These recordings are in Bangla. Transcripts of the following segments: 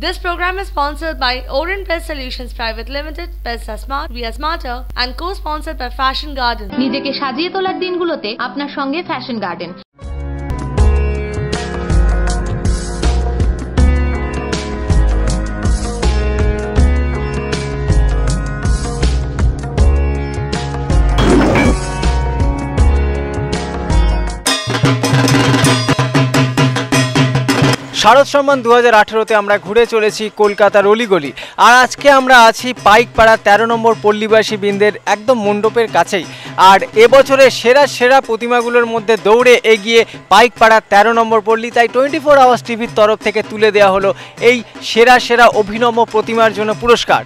This program is sponsored by Orient Pest Solutions Private Limited, Pests are smart, we are smarter, and co-sponsored by Fashion Garden. নিজেকে সাজিয়ে তোলার দিনগুলোতে আপনার সঙ্গে ফ্যাশন গার্ডেন। শারদ সম্মান 2018-তে আমরা ঘুরে চলেছি কলকাতার অলিগলি। আর আজকে আমরা আছি পাইকপাড়া 13 নম্বর পল্লীবাসী বৃন্দের একদম মণ্ডপের কাছেই। আর এবছরের সেরা সেরা প্রতিমাগুলোর মধ্যে দৌড়ে এগিয়ে পাইকপাড়া 13 নম্বর পল্লী, তাই 24 আওয়ার্স টিভির তরফ থেকে তুলে দেওয়া হলো এই সেরা সেরা অভিনব প্রতিমার জন্য পুরস্কার।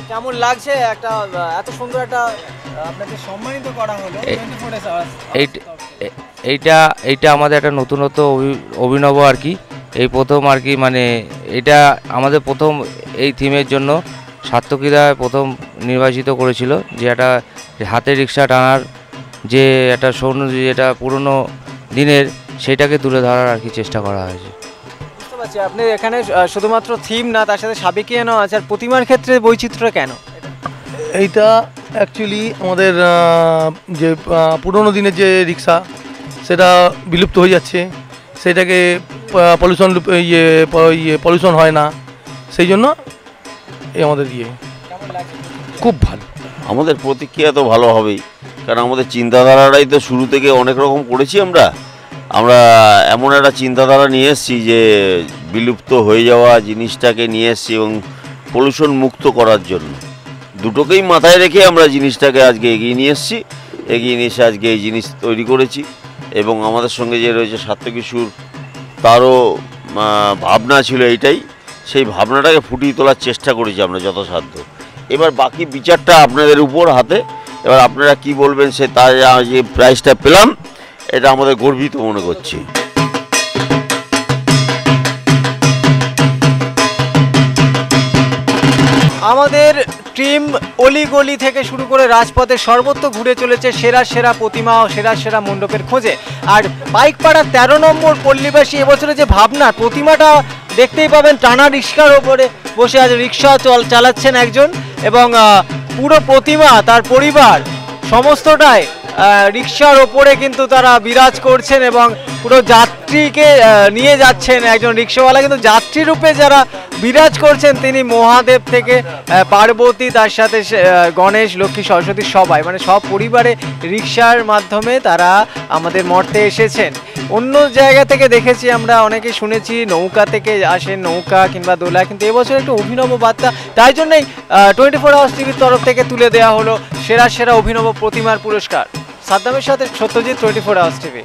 কেমন লাগছে একটা এত সুন্দর একটা আপনাকে সম্মানিত করা হলো? এইটা আমাদের একটা নতুনত্ব অভিনব আর কি, এই প্রথম আর কি, মানে এটা আমাদের প্রথম এই থিমের জন্য সার্থকীরা প্রথম নির্বাচিত করেছিল, যে একটা হাতে রিক্সা টানার যে একটা সৌন্দর্য, যেটা পুরনো দিনের, সেটাকে তুলে ধরার আর কি চেষ্টা করা হয়েছে। বুঝতে পারছি আপনি এখানে শুধুমাত্র থিম না, তার সাথে সাবেকিয়ানো আছে। আর প্রতিমার ক্ষেত্রে বৈচিত্র্য কেন? এইটা অ্যাকচুয়ালি আমাদের যে পুরনো দিনের যে রিক্সা, সেটা বিলুপ্ত হয়ে যাচ্ছে, সেটাকে পলিউশন হয় না, সেই জন্য এই আমাদের খুব ভালো। আমাদের প্রতিক্রিয়া তো ভালো হবেই, কারণ আমাদের চিন্তাধারাটাই তো শুরু থেকে অনেক রকম করেছি। আমরা এমন একটা চিন্তাধারা নিয়ে এসেছি যে বিলুপ্ত হয়ে যাওয়া জিনিসটাকে নিয়ে এসেছি এবং পলিউশন মুক্ত করার জন্য, দুটোকেই মাথায় রেখে আমরা জিনিসটাকে আজকে এগিয়ে নিয়ে এসেছি। এগিয়ে নিয়ে এসে আজকে এই জিনিস তৈরি করেছি এবং আমাদের সঙ্গে যে রয়েছে সার্থকীশুর, তারও ভাবনা ছিল এইটাই, সেই ভাবনাটাকে ফুটিয়ে তোলার চেষ্টা করেছি আমরা যথাসাধ্য। এবার বাকি বিচারটা আপনাদের উপর হাতে, এবার আপনারা কি বলবেন সে তার যে প্রাইজটা পেলাম, এটা আমাদের গর্বিত মনে করছি। আমাদের টিম অলিগলি থেকে শুরু করে রাজপথে সর্বত্র ঘুরে চলেছে সেরা সেরা প্রতিমা ও সেরা সেরা মণ্ডপের খোঁজে। আর পাইকপাড়া 13 নম্বর পল্লীবাসী এবছরে যে ভাবনা, প্রতিমাটা দেখতেই পাবেন টানা রিক্সার ওপরে বসে আজ রিক্সা চালাচ্ছেন একজন, এবং পুরো প্রতিমা তার পরিবার সমস্তটাই রিক্সার ওপরে কিন্তু তারা বিরাজ করছেন এবং পুরো যাত্রীকে নিয়ে যাচ্ছেন। একজন রিক্সাওয়ালা কিন্তু যাত্রী রূপে যারা বিরাজ করছেন তিনি মহাদেব থেকে পার্বতী, তার সাথে গণেশ, লক্ষ্মী, সরস্বতী, সবাই মানে সব পরিবারে রিক্সার মাধ্যমে তারা আমাদের মর্তে এসেছেন। অন্য জায়গা থেকে দেখেছি আমরা, অনেকে শুনেছি নৌকা থেকে আসেন, নৌকা কিংবা দোলা, কিন্তু এবছর একটু অভিনব বার্তা, তাই জন্যই 24 আওয়ার্স টিভির তরফ থেকে তুলে দেওয়া হলো সেরা সেরা অভিনব প্রতিমার পুরস্কার। সাদ্দামের সাথে সত্যজিৎ, 24 আওয়ার্স টিভি।